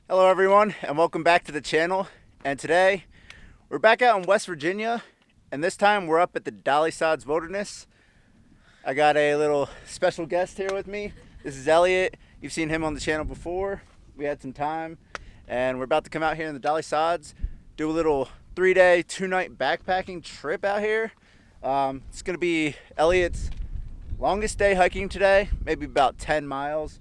Hello everyone and welcome back to the channel. And today we're back out in West Virginia, and this time we're up at the Dolly Sods Wilderness. I got a little special guest here with me. This is Elliot. You've seen him on the channel before. We had some time and we're about to come out here in the Dolly Sods, do a little 3-day, 2-night backpacking trip out here. It's gonna be Elliot's longest day hiking today, maybe about 10 miles.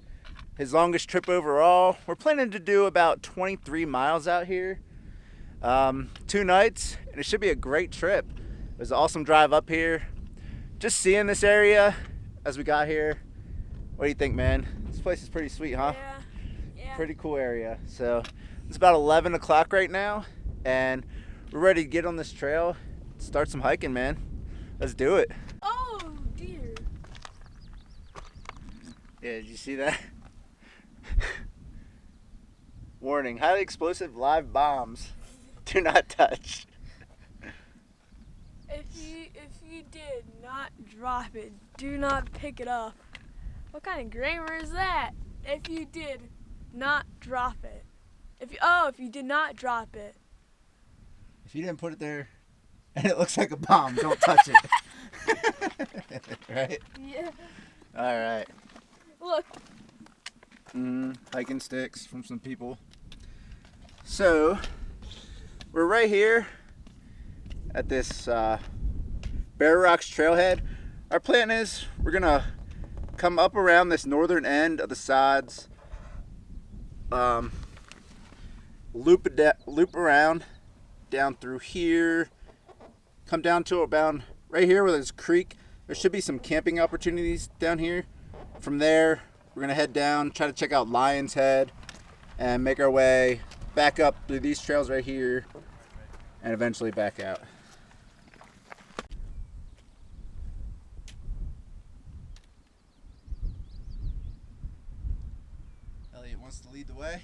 His longest trip overall. We're planning to do about 23 miles out here. 2 nights, and it should be a great trip. It was an awesome drive up here. Just seeing this area as we got here. What do you think, man? This place is pretty sweet, huh? Yeah. Pretty cool area. So it's about 11 o'clock right now, and we're ready to get on this trail, start some hiking, man. Let's do it. Oh dear. Yeah, did you see that? Warning, highly explosive live bombs. Do not touch. If you did not drop it, do not pick it up. What kind of grammar is that? If you did not drop it. If you did not drop it. If you didn't put it there and it looks like a bomb, don't touch it. Right? Yeah. Alright. Look. Hiking sticks from some people. So, we're right here at this Bear Rocks Trailhead. Our plan is we're gonna come up around this northern end of the sods, loop around down through here, come down to about right here where there's a creek. There should be some camping opportunities down here. From there, we're gonna head down, try to check out Lion's Head, and make our way back up through these trails right here, and eventually back out. Elliot wants to lead the way.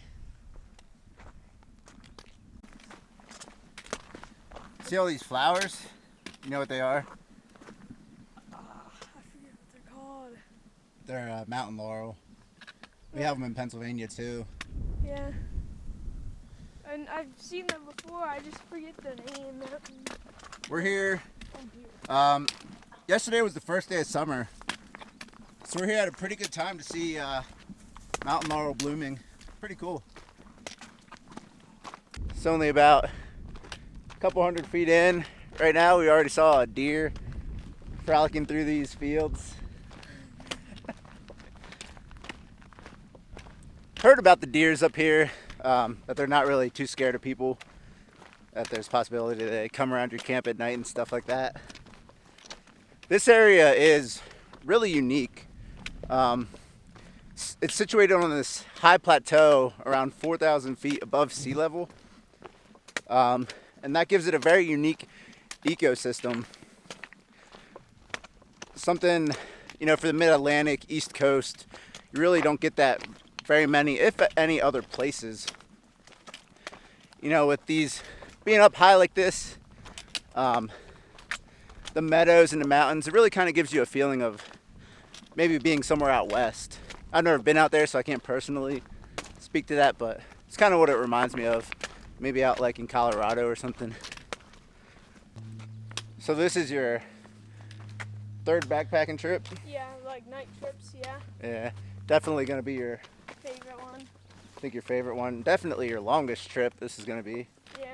See all these flowers? You know what they are? I forget what they're called. They're mountain laurel. We have them in Pennsylvania too. Yeah. And I've seen them before, I just forget their name. We're here. Yesterday was the first day of summer. So we're here at a pretty good time to see mountain laurel blooming. Pretty cool. It's only about a couple hundred feet in. Right now we already saw a deer frolicking through these fields. Heard about the deers up here, that they're not really too scared of people, that there's possibility they come around your camp at night and stuff like that. This area is really unique. It's situated on this high plateau around 4,000 feet above sea level, and that gives it a very unique ecosystem. Something, for the mid-Atlantic, East Coast, you really don't get that very many, if any, other places. With these being up high like this, the meadows and the mountains, it really kind of gives you a feeling of maybe being somewhere out west. I've never been out there, so I can't personally speak to that, but it's kind of what it reminds me of. Maybe out like in Colorado or something. So this is your third backpacking trip? Yeah, like night trips, yeah. Yeah, definitely gonna be your Favorite one. I think your favorite one. Definitely your longest trip this is gonna be. Yeah.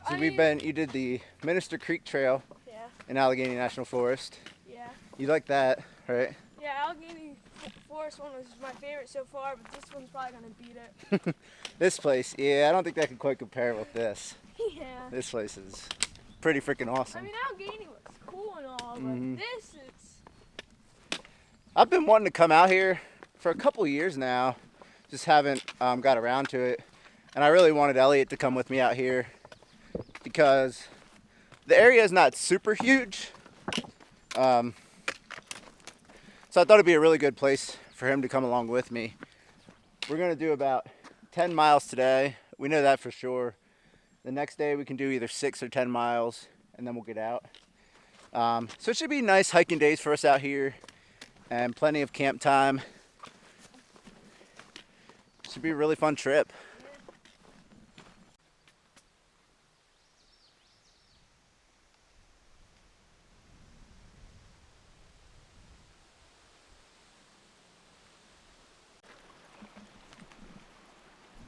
So you did the Minister Creek Trail Yeah. in Allegheny National Forest. Yeah. You like that, right? Yeah, Allegheny Forest one was my favorite so far, but this one's probably gonna beat it. This place, yeah, I don't think that can quite compare with this. Yeah. This place is pretty freaking awesome. I mean, Allegheny looks cool and all, but this is... I've been wanting to come out here for a couple years now, just haven't got around to it. And I really wanted Elliot to come with me out here because the area is not super huge. So I thought it'd be a really good place for him to come along with me. We're gonna do about 10 miles today. We know that for sure. The next day we can do either 6 or 10 miles and then we'll get out. So it should be nice hiking days for us out here and plenty of camp time. Should be a really fun trip.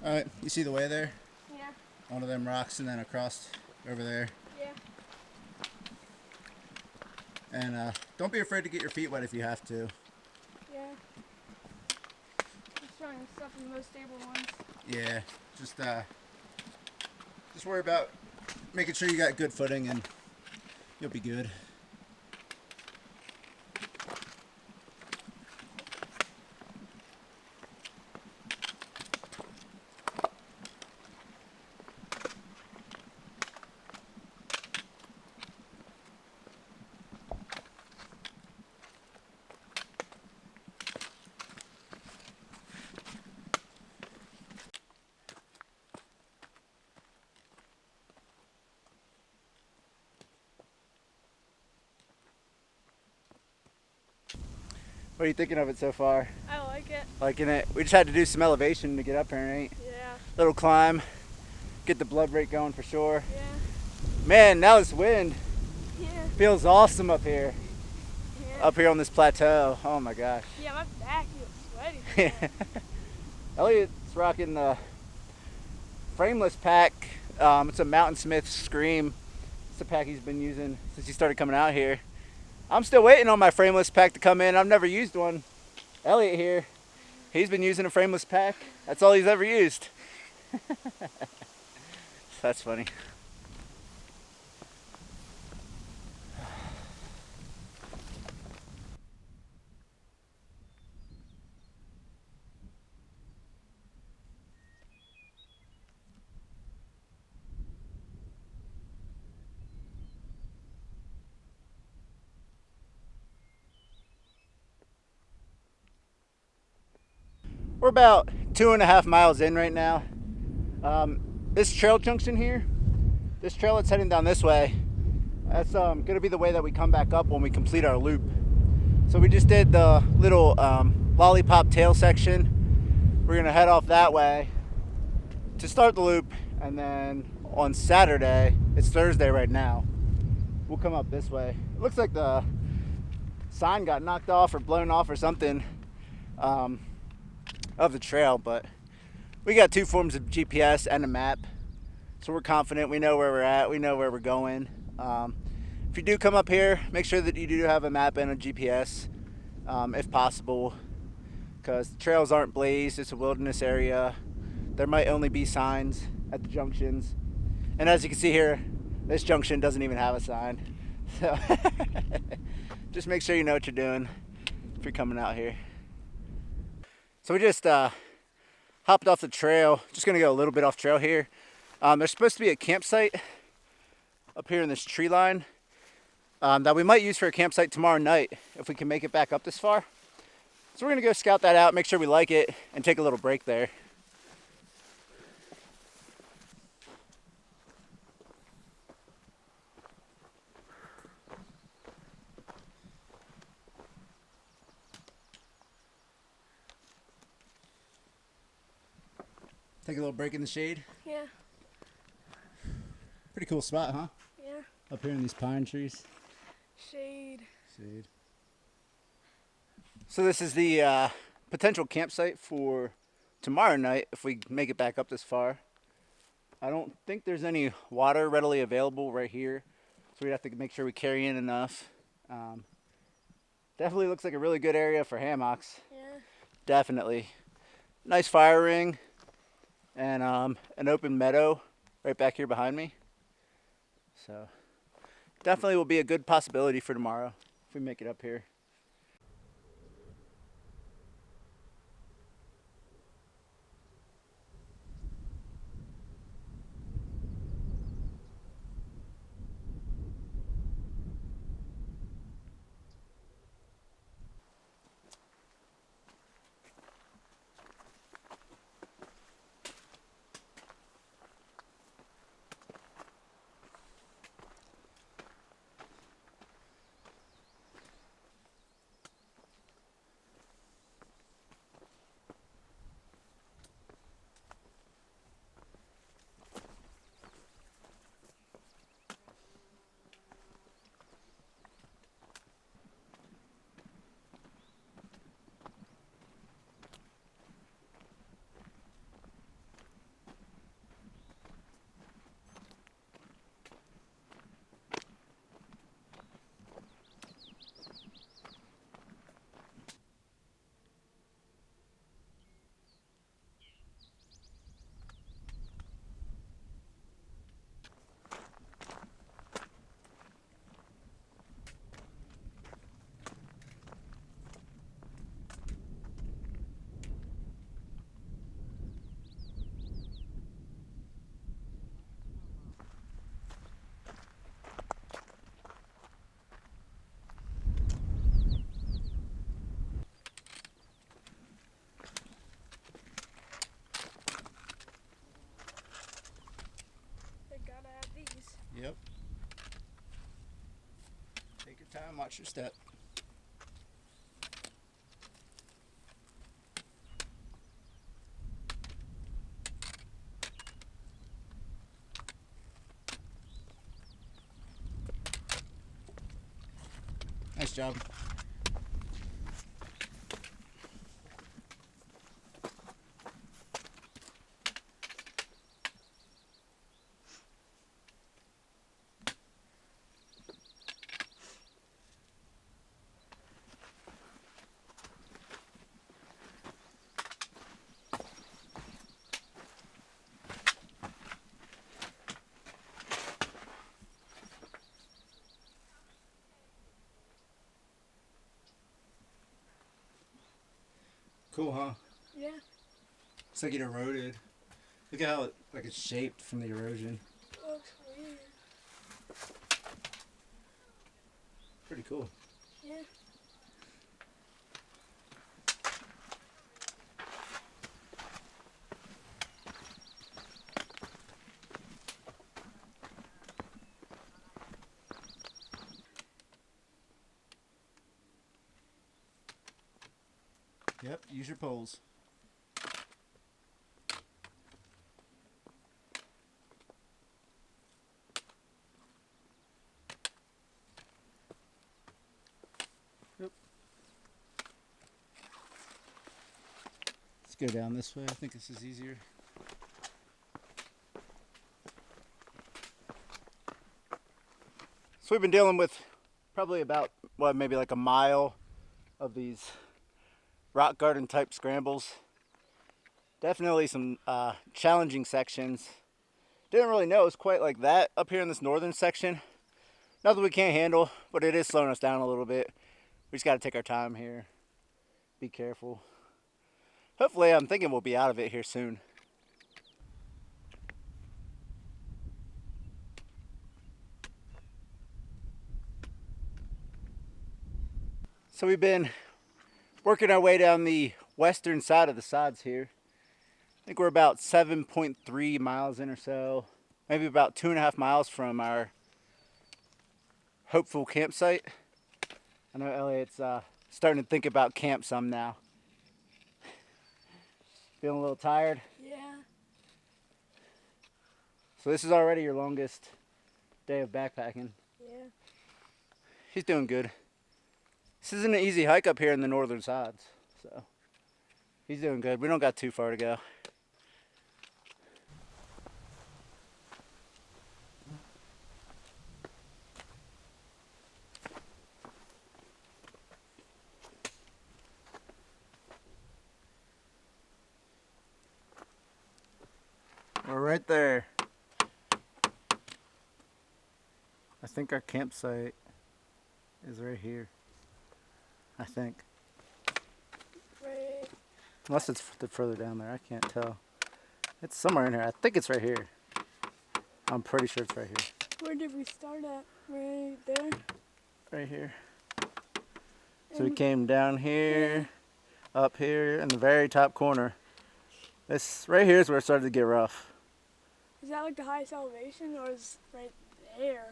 All right, you see the way there? Yeah. One of them rocks and then across over there. Yeah. And don't be afraid to get your feet wet if you have to. Yeah. Just trying to stuff in the most stable ones. Yeah, just worry about making sure you got good footing and you'll be good. What are you thinking of it so far? I like it. Liking it? We just had to do some elevation to get up here, right? Yeah. Little climb, get the blood rate going for sure. Yeah. Man, now this wind Yeah. feels awesome up here. Yeah. Up here on this plateau. Oh my gosh. Yeah, my back feels sweaty. Man. Elliot's rocking the frameless pack. It's a Mountain Smith Scream. It's the pack he's been using since he started coming out here. I'm still waiting on my frameless pack to come in. I've never used one. Elliot here, he's been using a frameless pack. That's all he's ever used. That's funny. We're about 2.5 miles in right now. This trail junction here, this trail that's heading down this way, that's gonna be the way that we come back up when we complete our loop. So we just did the little lollipop tail section. We're gonna head off that way to start the loop, and then on Saturday, it's Thursday right now, we'll come up this way. It looks like the sign got knocked off or blown off or something of the trail, but we got 2 forms of GPS and a map, so we're confident. We know where we're at, we know where we're going. If you do come up here, make sure that you do have a map and a GPS if possible, because the trails aren't blazed. It's a wilderness area. There might only be signs at the junctions, and as you can see here, this junction doesn't even have a sign, so just make sure you know what you're doing if you're coming out here. So we just hopped off the trail. Just gonna go a little bit off trail here. There's supposed to be a campsite up here in this tree line that we might use for a campsite tomorrow night if we can make it back up this far. So we're gonna go scout that out, make sure we like it, and take a little break there. Take a little break in the shade. Yeah. Pretty cool spot, huh? Yeah. Up here in these pine trees. Shade. Shade. So this is the potential campsite for tomorrow night if we make it back up this far. I don't think there's any water readily available right here, so we'd have to make sure we carry in enough. Definitely looks like a really good area for hammocks. Yeah. Definitely. Nice fire ring. And an open meadow right back here behind me. So definitely will be a good possibility for tomorrow if we make it up here. Yep. Take your time, watch your step. Nice job. Cool, huh? Yeah. Looks like it eroded. Look at how it's shaped from the erosion. Looks weird. Pretty cool. Yeah. Yep, use your poles. Yep. Let's go down this way. I think this is easier. So we've been dealing with probably about, maybe like a mile of these rock garden type scrambles. Definitely some challenging sections. Didn't really know it was quite like that up here in this northern section. Nothing we can't handle, but it is slowing us down a little bit. We just got to take our time here. Be careful. Hopefully, I'm thinking we'll be out of it here soon. So we've been working our way down the western side of the Sods here. I think we're about 7.3 miles in or so. Maybe about 2.5 miles from our hopeful campsite. I know Elliot's starting to think about camp some now. Feeling a little tired? Yeah. So this is already your longest day of backpacking. Yeah. He's doing good. This isn't an easy hike up here in the northern Sods, so he's doing good. We don't got too far to go. We're right there. I think our campsite is right here. I think. Right. Unless it's further down there. I can't tell. It's somewhere in here. I think it's right here. I'm pretty sure it's right here. Where did we start at? Right there? Right here. So we came down here, up here, in the very top corner. This right here is where it started to get rough. Is that like the highest elevation, or is it right there?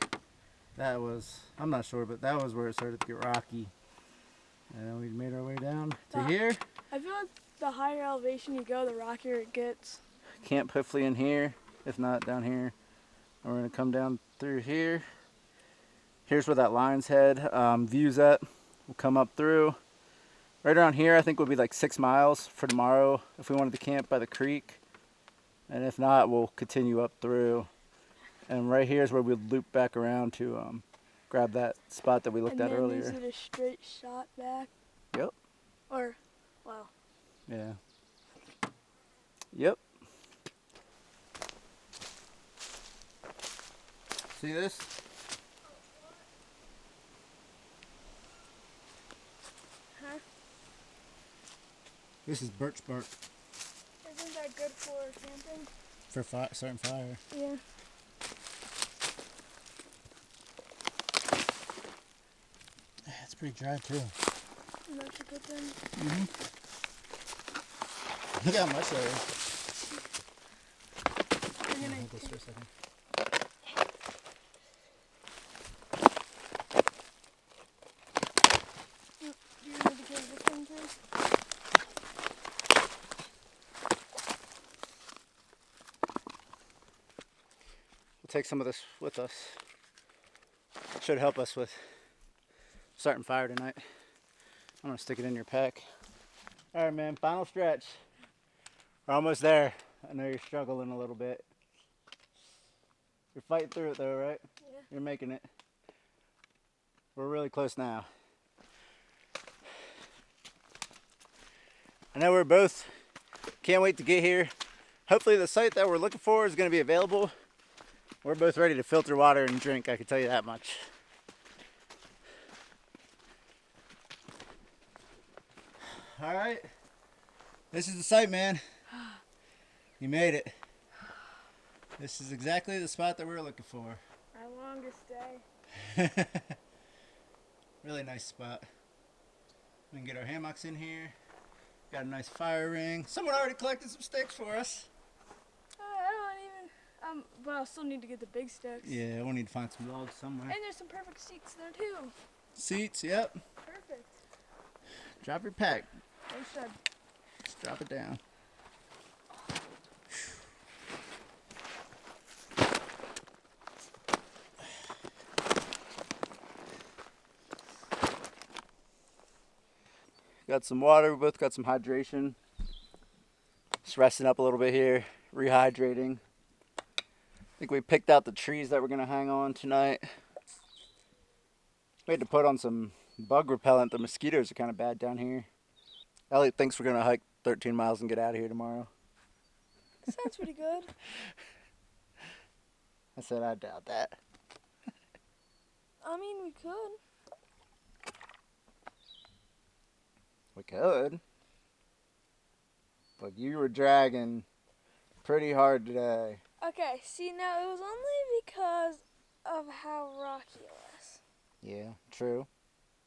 That was, I'm not sure, but that was where it started to get rocky. And then we made our way down to here. I feel like the higher elevation you go, the rockier it gets. Camp hopefully in here, if not down here. And we're gonna come down through here. Here's where that lion's head view's at. We'll come up through. Right around here, I think would be like 6 miles for tomorrow if we wanted to camp by the creek. And if not, we'll continue up through. And right here is where we'll loop back around to grab that spot that we looked at earlier. Is it a straight shot back? Yep. Or, wow. Yeah. Yep. See this? Huh? This is birch bark Isn't that good for camping? for starting fire. Yeah. It's pretty dry too. Is that your good thing? Mm-hmm. Look how much there is. You're gonna Hold this for a second. take some of this with us. Should help us with starting fire tonight. I'm gonna stick it in your pack. All right, man, final stretch. We're almost there. I know you're struggling a little bit. You're fighting through it though, right? Yeah. You're making it. We're really close now. I know we're both can't wait to get here. Hopefully the site that we're looking for is going to be available. We're both ready to filter water and drink, I can tell you that much. All right. This is the site, man. You made it. This is exactly the spot that we were looking for. Our longest day. Really nice spot. We can get our hammocks in here. Got a nice fire ring. Someone already collected some sticks for us. I don't even. But I'll still need to get the big sticks. Yeah, we'll need to find some logs somewhere. And there's some perfect seats there too. Seats, yep. Perfect. Drop your pack. They should. Just drop it down. Got some water, we both got some hydration. Just resting up a little bit here, rehydrating. I think we picked out the trees that we're gonna hang on tonight. We had to put on some bug repellent. The mosquitoes are kind of bad down here. Elliot thinks we're gonna hike 13 miles and get out of here tomorrow. Sounds pretty good. I said I doubt that. I mean, we could. We could. But you were dragging pretty hard today. Okay, see, now it was only because of how rocky it was. Yeah, true.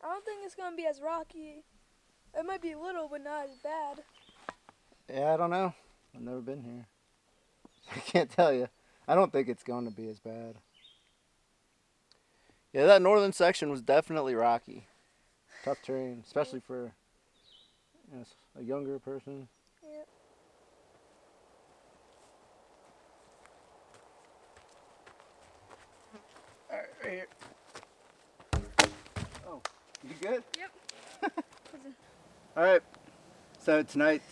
I don't think it's going to be as rocky. It might be a little, but not as bad. Yeah, I don't know. I've never been here. I can't tell you. I don't think it's going to be as bad. Yeah, that northern section was definitely rocky. Tough terrain, especially for a younger person. Yep. All right, right here. Oh, you good? Yep. All right. So tonight, it's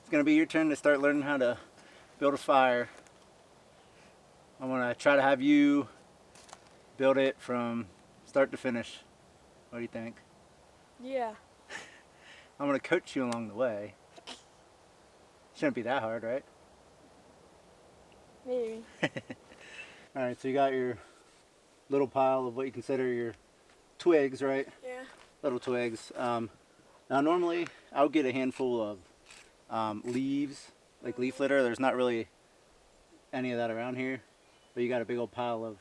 gonna be your turn to start learning how to build a fire. I'm gonna try to have you build it from start to finish. What do you think? Yeah. I'm gonna coach you along the way. Shouldn't be that hard, right? Maybe. All right, so you got your little pile of what you consider your twigs, right? Yeah. Little twigs. Now normally I would get a handful of leaves, like leaf litter. There's not really any of that around here, but you got a big old pile of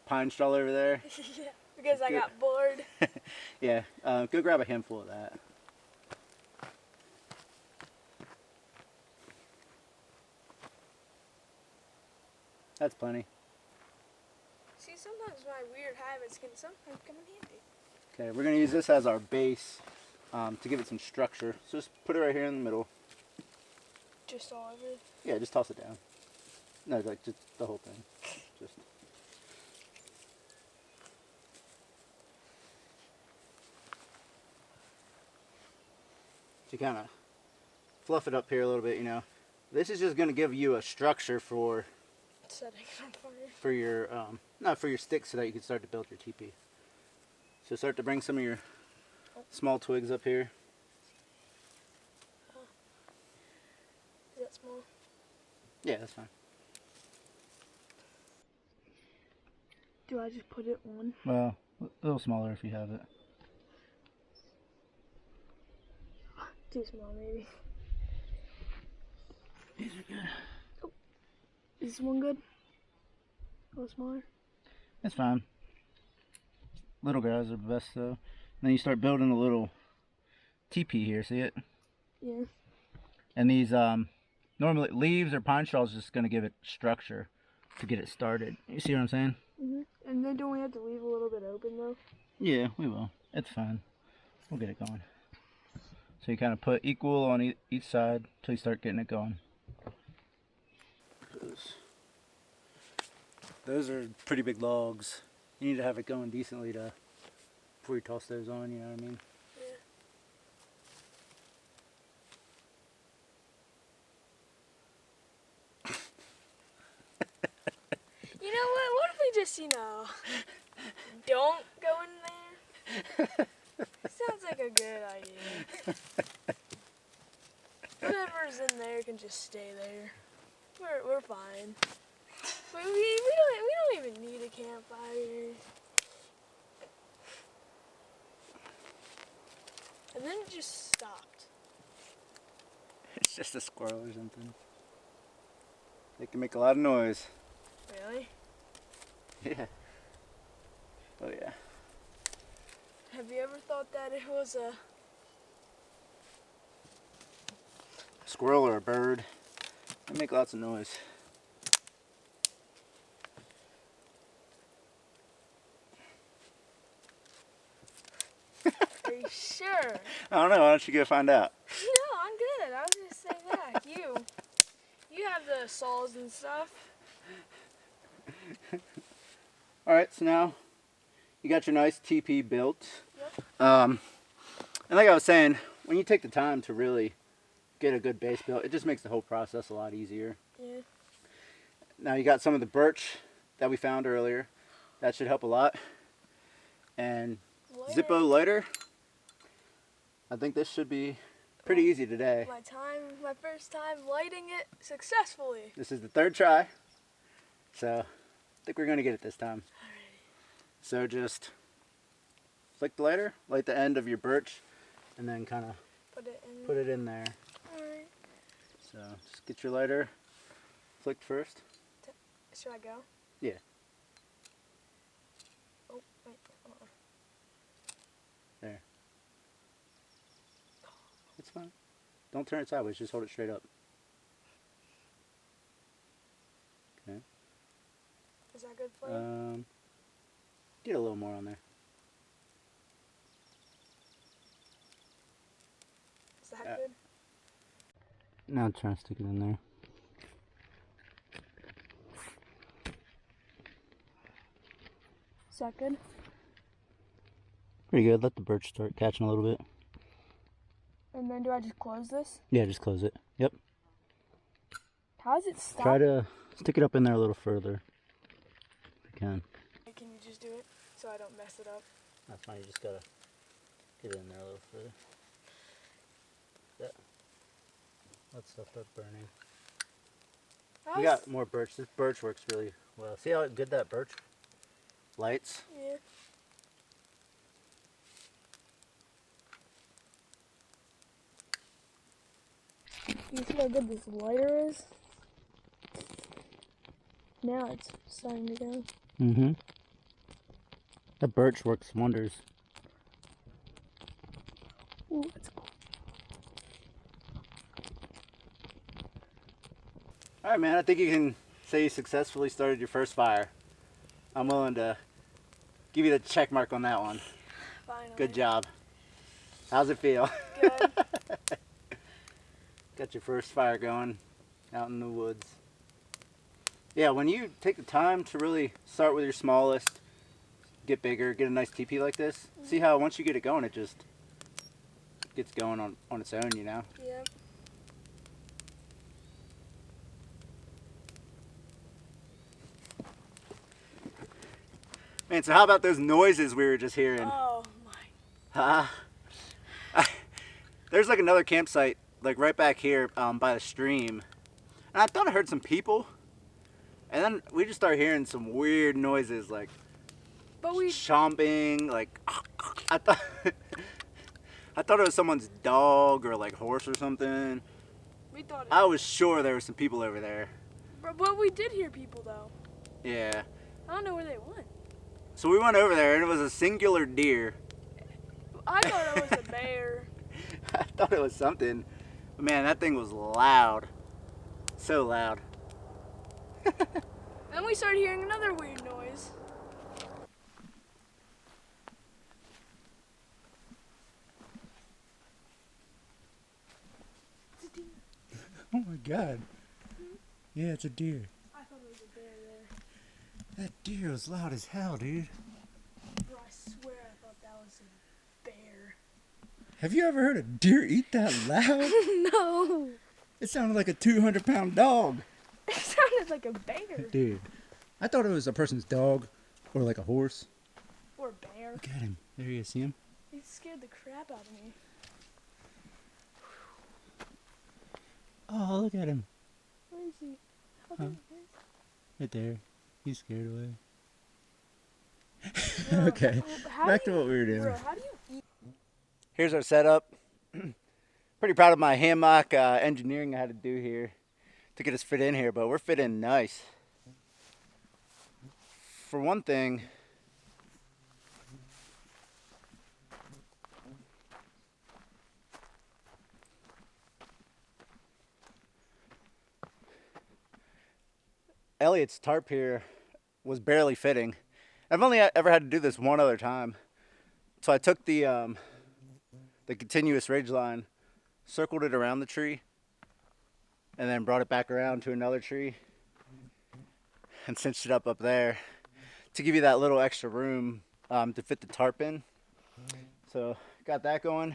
pine straw over there. Yeah. Because I got bored. Yeah, go grab a handful of that. That's plenty. See, sometimes my weird habits can sometimes come in handy. Okay, we're gonna use this as our base to give it some structure. So just put it right here in the middle. Just all over it. Yeah, just toss it down. No, like just the whole thing. Just. To kind of fluff it up here a little bit, you know. This is just going to give you a structure for Setting it on fire. for your not for your sticks, so that you can start to build your teepee. So start to bring some of your small twigs up here. Is that small? Yeah, that's fine. Do I just put it on? Well, a little smaller if you have it. Too small, maybe. These are good. Oh. Is this one good? A little smaller? That's fine. Little guys are the best though. And then you start building a little teepee here, see it? Yeah. And these normally leaves or pine straw is just going to give it structure to get it started. You see what I'm saying? Mhm. And then don't we have to leave a little bit open though? Yeah, we will. It's fine. We'll get it going. So you kind of put equal on each side until you start getting it going. Those are pretty big logs. You need to have it going decently before you toss those on, you know what I mean? Yeah. You know what? What if we just, don't go in there? Sounds like a good idea. Whatever's in there can just stay there. We're fine. But we don't even need a campfire. And then it just stopped. It's just a squirrel or something. They can make a lot of noise. Really? Yeah. Oh yeah. Have you ever thought that it was a Squirrel or a bird? They make lots of noise. Are you sure? I don't know. Why don't you go find out? No, I'm good. I was gonna say that. You have the saws and stuff. All right. So now you got your nice teepee built. Yep. And like I was saying, when you take the time to really get a good base built, it just makes the whole process a lot easier. Yeah. Now you got some of the birch that we found earlier. That should help a lot. And Zippo lighter. I think this should be pretty easy today. My first time lighting it successfully. This is the third try. So I think we're gonna get it this time. Alrighty. So just flick the lighter, light the end of your birch, and then kind of put it in there. Alright. So just get your lighter flicked first. Should I go? Yeah. Oh, wait. Hold on. There. It's fine. Don't turn it sideways, just hold it straight up. Okay. Is that good for you? Get a little more on there. Is that good? Now try to stick it in there. Is that good? Pretty good. Let the birch start catching a little bit. And then do I just close this? Yeah, just close it. Yep. How does it stop? Try to stick it up in there a little further. If you can. Can you just do it so I don't mess it up? That's fine. You just gotta get it in there a little further. That. Let stuff start burning. We got more birch. This birch works really well. See how good that birch lights? Yeah. You see how good this lighter is? Now it's starting to go. Mm-hmm. The birch works wonders. Ooh, that's cool. All right, man. I think you can say you successfully started your first fire. I'm willing to give you the check mark on that one. Finally. Good job. How's it feel? Good. Got your first fire going out in the woods. Yeah, when you take the time to really start with your smallest, get bigger, get a nice teepee like this, see how once you get it going, it just gets going on its own, you know? Yeah. Man, so how about those noises we were just hearing? Oh my. There's like another campsite like right back here by the stream. And I thought I heard some people. And then we just started hearing some weird noises like chomping, like I thought it was someone's dog or like horse or something. We thought I was sure there were some people over there. But we did hear people though. Yeah. I don't know where they went. So we went over there and it was a singular deer. I thought it was a bear. I thought it was something. But man, that thing was loud. So loud. Then we started hearing another weird noise. It's a deer. Oh my god. Yeah, it's a deer. I thought it was a bear there. That deer was loud as hell, dude. Bro, I swear I thought that was a bear. Have you ever heard a deer eat that loud? No. It sounded like a 200-pound dog. It sounded like a bear. Dude, I thought it was a person's dog or like a horse. Or a bear. Look at him. There he is. See him? He scared the crap out of me. Oh, look at him. Where is he? Oh, Huh? there he is. Right there. He's scared away. Bro, Okay, how back do to what we were doing. Bro, how do you eat? Here's our setup. Pretty proud of my hammock engineering I had to do here to get us fit in here, but we're fit in nice. For one thing, Elliot's tarp here was barely fitting. I've only ever had to do this one other time. So I took the continuous ridge line, circled it around the tree, and then brought it back around to another tree and cinched it up there to give you that little extra room to fit the tarp in. So got that going.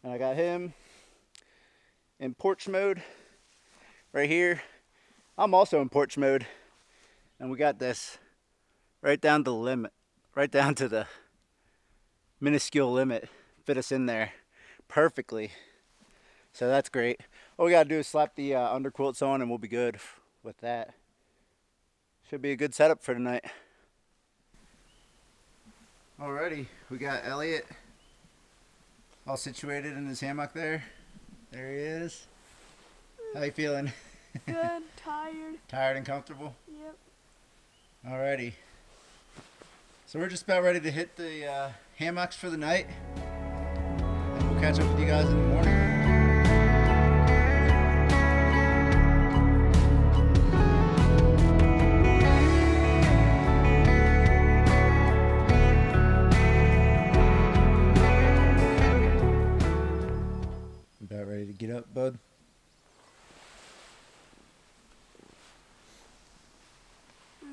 And I got him in porch mode right here. I'm also in porch mode, and we got this right down to the limit, right down to the minuscule limit. Fit us in there perfectly. So that's great. All we gotta do is slap the underquilts on and we'll be good with that. Should be a good setup for tonight. Alrighty, we got Elliot all situated in his hammock there. There he is. How you feeling? Good, tired. Tired and comfortable? Yep. Alrighty. So we're just about ready to hit the hammocks for the night. And we'll catch up with you guys in the morning. About ready to get up, bud?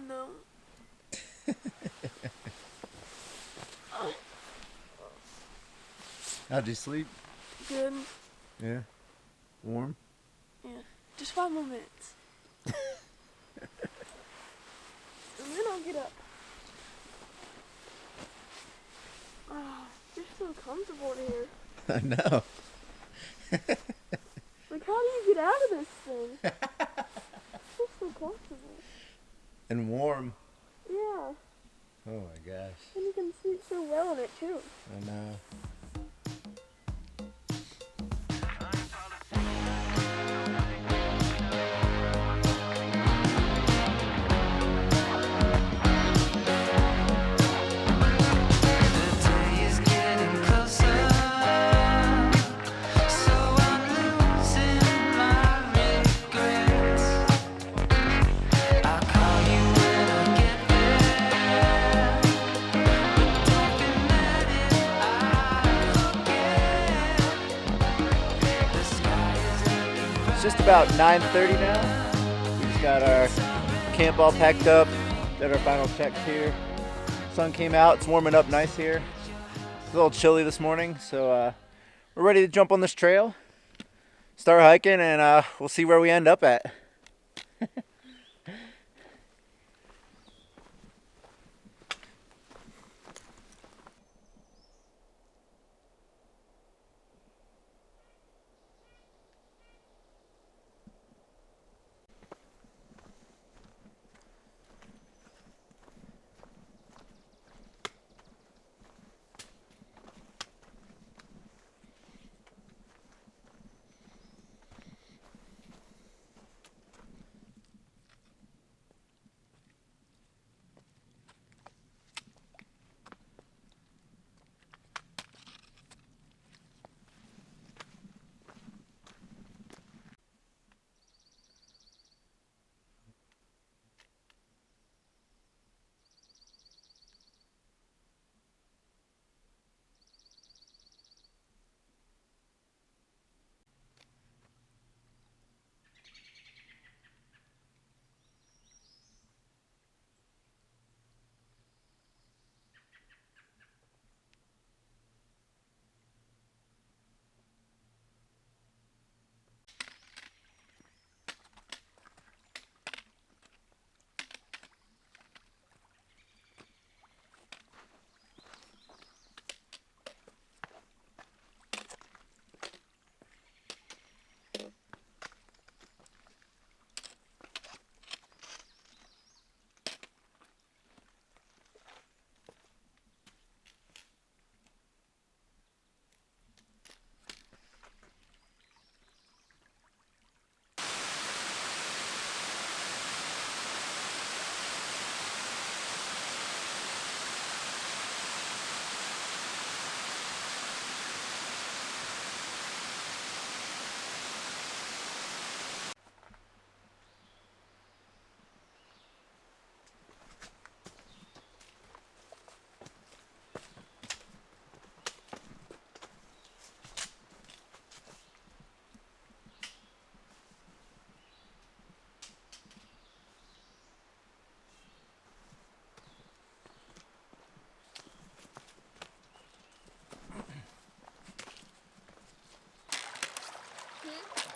No. How'd you sleep? Good. Yeah. Warm? Yeah. Just 5 more minutes. And then I'll get up. Oh, you're so comfortable in here. I know. Like, how do you get out of this thing? It's so comfortable. And warm. Yeah. Oh my gosh. And you can sleep so well in it, too. I know. It's just about 9:30 now. We just got our camp all packed up, did our final checks here. Sun came out, it's warming up nice here. It's a little chilly this morning, so we're ready to jump on this trail, start hiking, and we'll see where we end up at.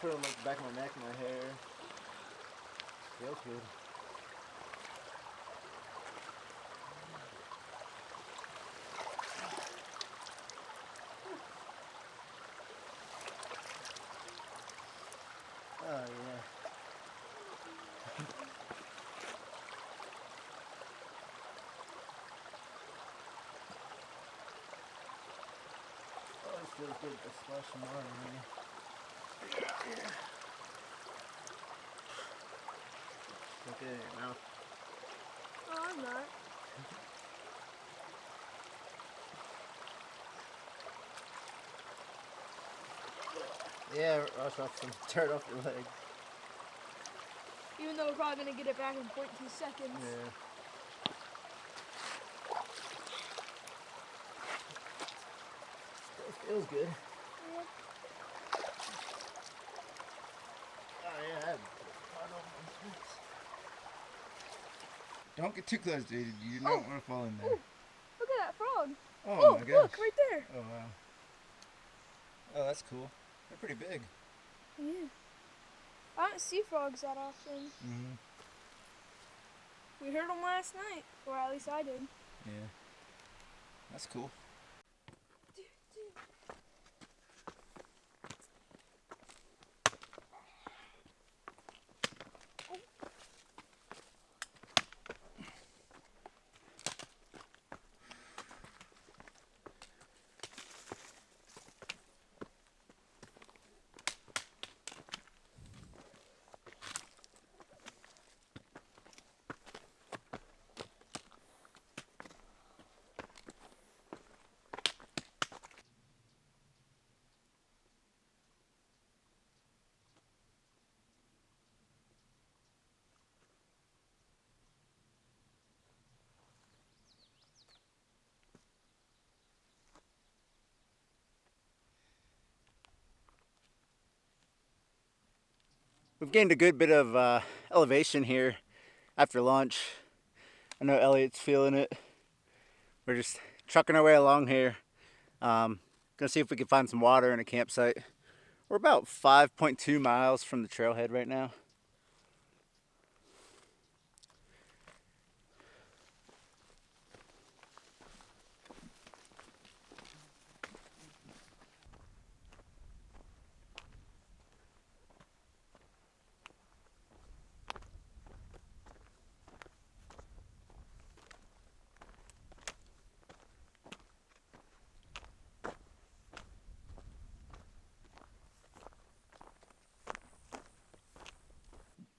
feeling like the back of my neck and my hair. Feels good. Oh yeah. Oh, it feels good to splash some water in here. Yeah. Look at it in your mouth. Oh, I'm not. Yeah, rush off some dirt off your leg. Even though we're probably gonna get it back in 0.2 seconds. Yeah. Still feels good. Yeah. Oh yeah, I had blood over my face. Don't get too close, dude. You do not want to fall in there. Ooh, look at that frog. Oh my gosh. Look, right there. Oh wow. Oh, that's cool. They're pretty big. Yeah. I don't see frogs that often. Mm-hmm. We heard them last night, or at least I did. Yeah. That's cool. We've gained a good bit of elevation here after lunch. I know Elliot's feeling it. We're just trucking our way along here. Gonna see if we can find some water in a campsite. We're about 5.2 miles from the trailhead right now.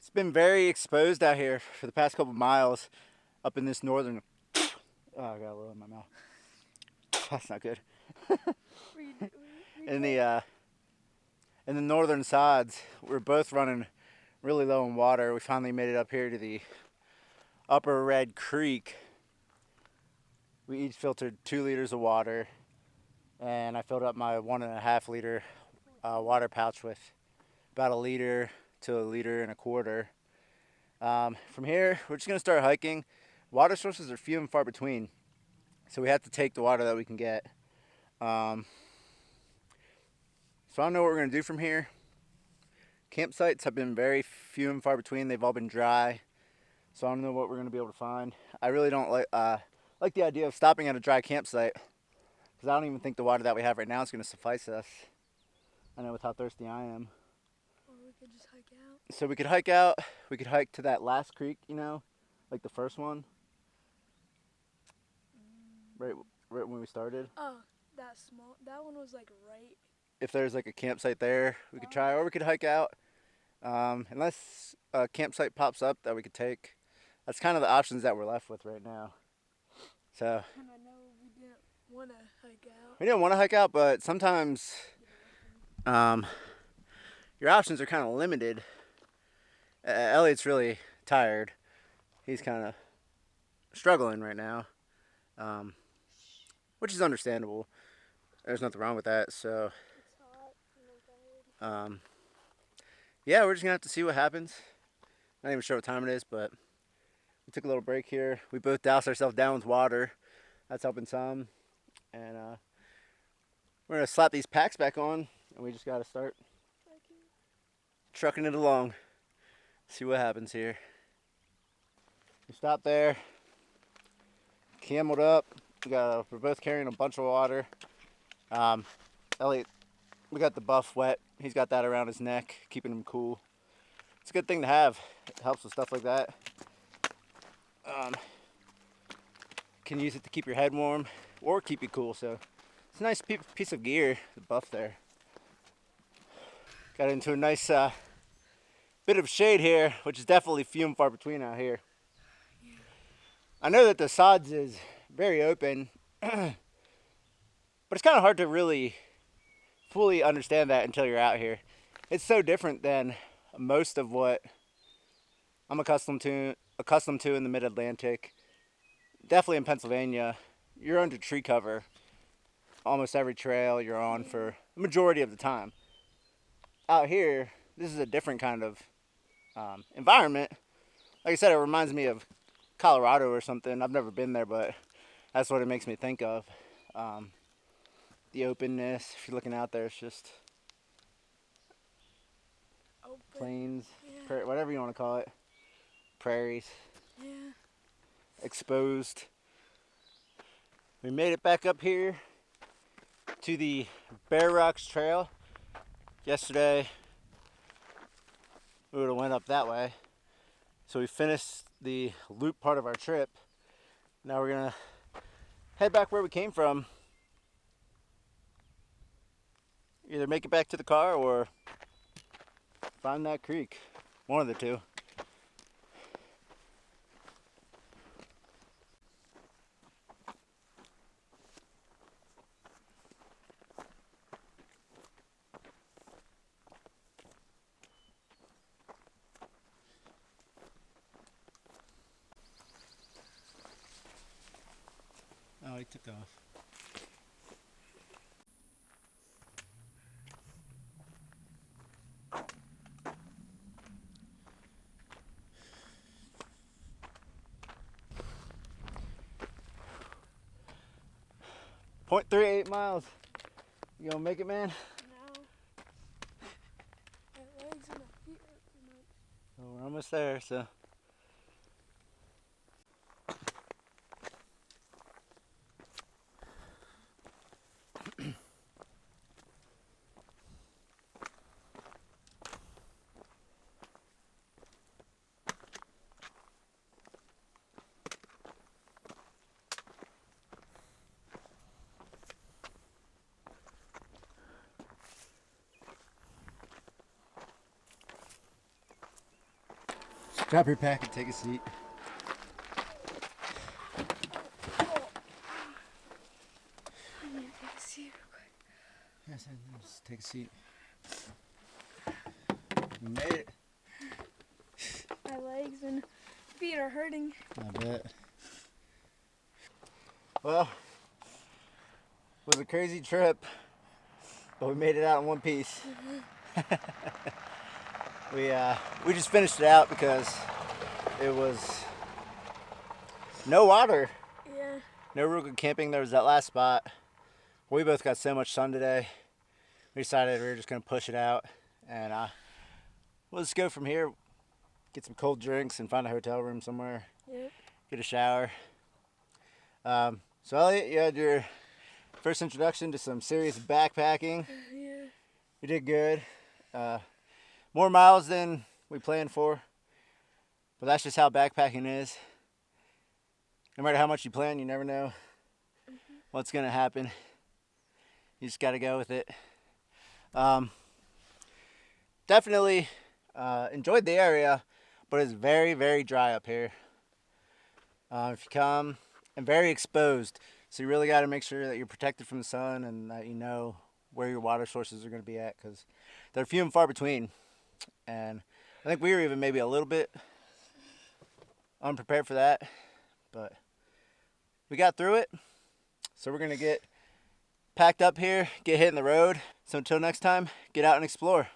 It's been very exposed out here for the past couple miles up in this northern. Oh, I got a little in my mouth. That's not good. In the northern sides, we're both running really low in water. We finally made it up here to the upper Red Creek. We each filtered 2 liters of water, and I filled up my 1.5 liter water pouch with about 1 liter to 1.25 liters. From here, we're just gonna start hiking. Water sources are few and far between, so we have to take the water that we can get. So I don't know what we're gonna do from here. Campsites have been very few and far between. They've all been dry, so I don't know what we're gonna be able to find. I really don't like the idea of stopping at a dry campsite, because I don't even think the water that we have right now is gonna suffice us. I know with how thirsty I am. Or we could just hike out. So we could hike out. We could hike to that last creek, you know, like the first one, right when we started. Oh, that small. That one was like right. If there's like a campsite there, we could try, or we could hike out. Unless a campsite pops up that we could take. That's kind of the options that we're left with right now. So. And I know we didn't want to hike out. We didn't want to hike out, but sometimes your options are kind of limited. Elliot's really tired. He's kind of struggling right now, which is understandable. There's nothing wrong with that. So, yeah, we're just gonna have to see what happens. Not even sure what time it is, but we took a little break here. We both doused ourselves down with water. That's helping some. And we're gonna slap these packs back on, and we just gotta start trucking it along. See what happens here. We stopped there, cameled up. We're both carrying a bunch of water. Elliot, we got the buff wet. He's got that around his neck, keeping him cool. It's a good thing to have. It helps with stuff like that. Can use it to keep your head warm or keep you cool. So it's a nice piece of gear, the buff there. Got into a nice bit of shade here, which is definitely few and far between out here. I know that the Sods is very open, but it's kind of hard to really fully understand that until you're out here. It's so different than most of what I'm accustomed to in the mid-Atlantic. Definitely in Pennsylvania, you're under tree cover almost every trail you're on for the majority of the time. Out here, this is a different kind of environment. Like I said, it reminds me of Colorado or something. I've never been there, but that's what it makes me think of. The openness, if you're looking out there, it's just Open. Plains, Yeah. whatever you want to call it. Prairies. Yeah. Exposed. We made it back up here to the Bear Rocks Trail. Yesterday, we would have went up that way. So we finished the loop part of our trip. Now we're gonna head back where we came from. Either make it back to the car or find that creek. One of the two. Oh, he took off. .38 miles. You gonna make it, man? No. My legs and my feet hurt too much. Well, we're almost there, so. Drop your pack and take a seat. I need to take a seat real quick. Yes, just take a seat. We made it. My legs and feet are hurting. I bet. Well, it was a crazy trip, but we made it out in one piece. We just finished it out because it was no water. Yeah. No real good camping. There was that last spot. We both got so much sun today. We decided we were just gonna push it out, and we'll just go from here. Get some cold drinks and find a hotel room somewhere. Yep. Get a shower. So Elliot, you had your first introduction to some serious backpacking. Yeah. You did good. More miles than we planned for, but that's just how backpacking is. No matter how much you plan, you never know what's gonna happen. You just gotta go with it. Definitely enjoyed the area, but it's very, very dry up here. If you come, and very exposed, so you really got to make sure that you're protected from the sun and that you know where your water sources are going to be at, because they're few and far between. And I think we were even maybe a little bit unprepared for that, but we got through it. So we're going to get packed up here, get hitting the road. So until next time, get out and explore.